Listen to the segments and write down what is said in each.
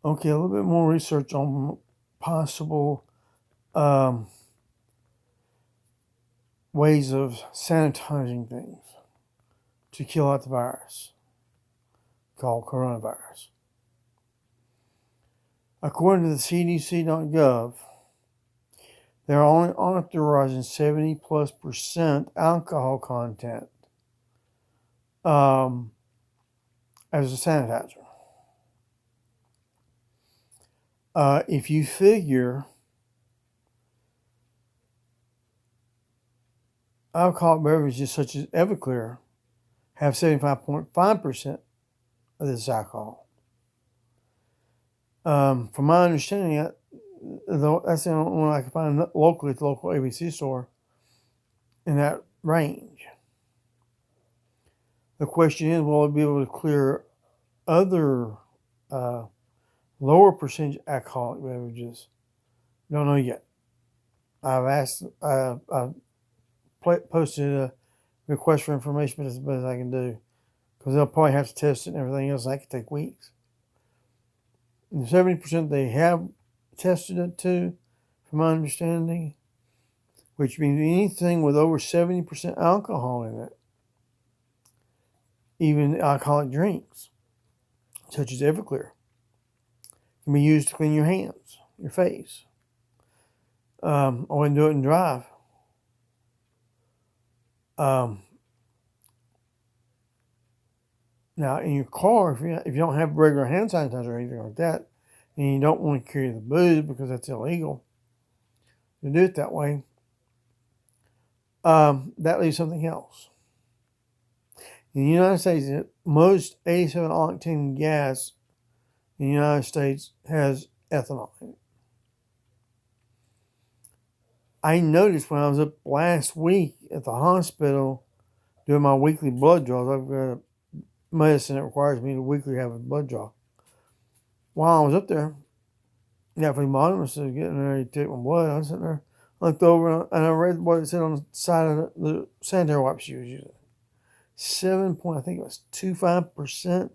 Okay, a little bit more research on possible um, ways of sanitizing things to kill out the virus called coronavirus. According to the CDC.gov, they're only authorizing 70+% alcohol content as a sanitizer. If you figure alcoholic beverages such as Everclear have 75.5% of this alcohol. From my understanding, that's the only one I can find locally at the local ABC store in that range. The question is, will it be able to clear other lower percentage alcoholic beverages? Don't know yet. I've asked, I've posted a request for information, but as best as I can do, because they'll probably have to test it and everything else. That could take weeks. And 70% they have tested it to, from my understanding, which means anything with over 70% alcohol in it, even alcoholic drinks, such as Everclear, can be used to clean your hands, your face. I wouldn't do it and drive. Now, in your car, if you don't have regular hand sanitizer or anything like that, and you don't want to carry the booze because that's illegal to do it that way, that leaves something else. In the United States, most 87 octane gas in the United States has ethanol in it. I noticed when I was up last week at the hospital doing my weekly blood draws, I've got a medicine that requires me to weekly have a blood draw. While I was up there, that phlebotomist was getting ready to take my blood. I was sitting there, looked over, and I read what it said on the side of the sanitary wipes she was using. 7.25%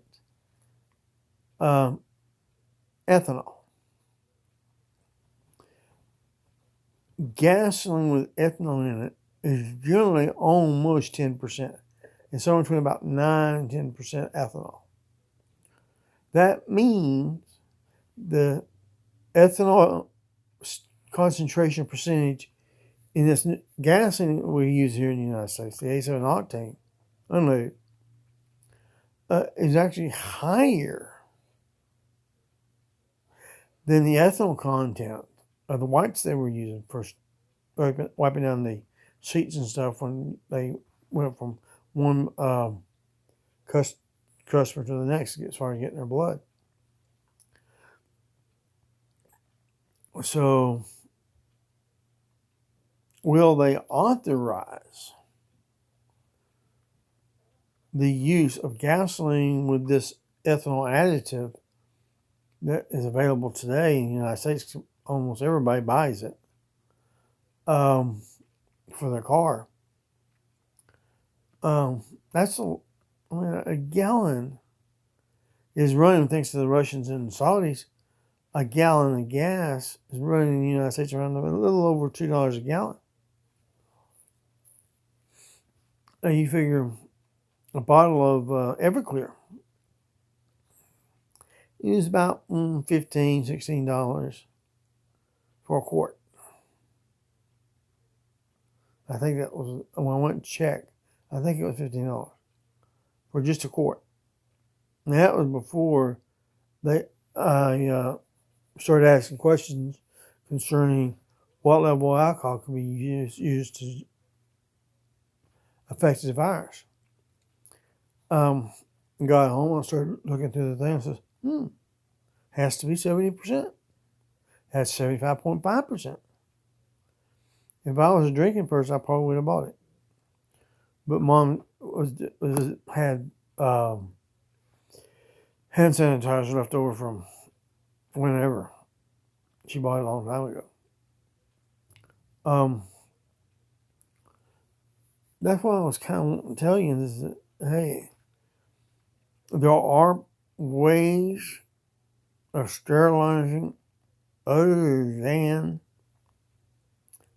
ethanol. Gasoline with ethanol in it is generally almost 10%. It's somewhere between about 9 and 10% ethanol. That means the ethanol concentration percentage in this gasoline we use here in the United States, the 87 octane unleaded, is actually higher than the ethanol content of the wipes they were using for wiping down the seats and stuff when they went from one customer to the next as far as getting their blood. So, will they authorize the use of gasoline with this ethanol additive that is available today in the United States? Almost everybody buys it for their car. That's a gallon is running, thanks to the Russians and Saudis. A gallon of gas is running in the United States around a little over $2 a gallon. Now you figure a bottle of Everclear is about $15, $16 for a quart. I think that was, when I went and checked, I think it was $15 for just a quart. And that was before they started asking questions concerning what level of alcohol can be used to affect the virus. Got home, I started looking through the thing and says, has to be 70%. That's 75.5%. If I was a drinking person, I probably would have bought it. But Mom had hand sanitizer left over from whenever. She bought it a long time ago. That's what I was kind of wanting to tell you is that, hey, there are ways of sterilizing other than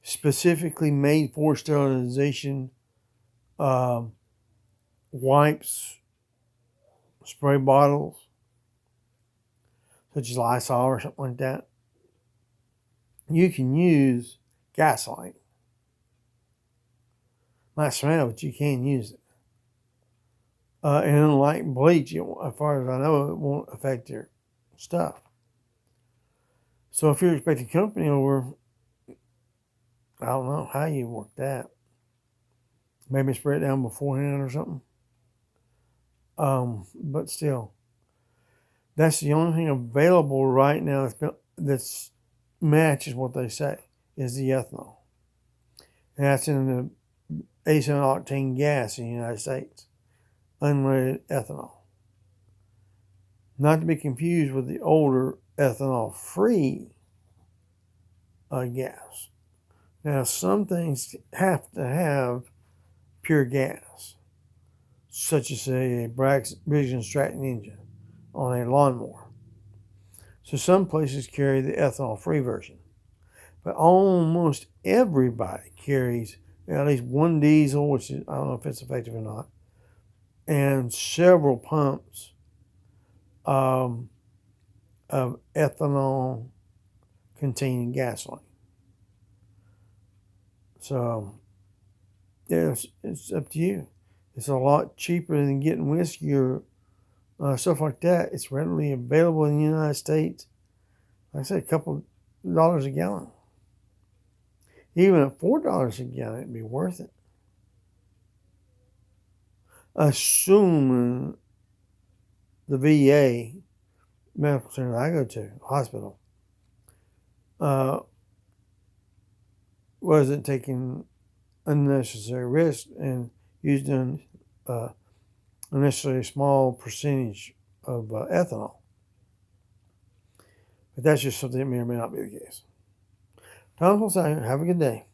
specifically made for sterilization wipes, spray bottles, such as Lysol or something like that, you can use gasoline. Might smell, but you can use it. And unlike bleach, as far as I know, it won't affect your stuff. So if you're expecting company over, I don't know how you work that. Maybe spray it down beforehand or something. But still, that's the only thing available right now that's matches what they say is the ethanol. And that's in the octane gas in the United States, unleaded ethanol. Not to be confused with the older ethanol-free gas. Now, some things have to have pure gas, such as a Briggs & Stratton engine on a lawnmower. So some places carry the ethanol-free version. But almost everybody carries at least one diesel, which is, I don't know if it's effective or not, and several pumps of ethanol containing gasoline. So, yeah, it's up to you. It's a lot cheaper than getting whiskey or stuff like that. It's readily available in the United States. Like I said, a couple dollars a gallon. Even at $4 a gallon, it'd be worth it. Assuming the VA medical center that I go to, hospital, wasn't taking unnecessary risks and used an unnecessarily small percentage of ethanol. But that's just something that may or may not be the case. Tom, have a good day.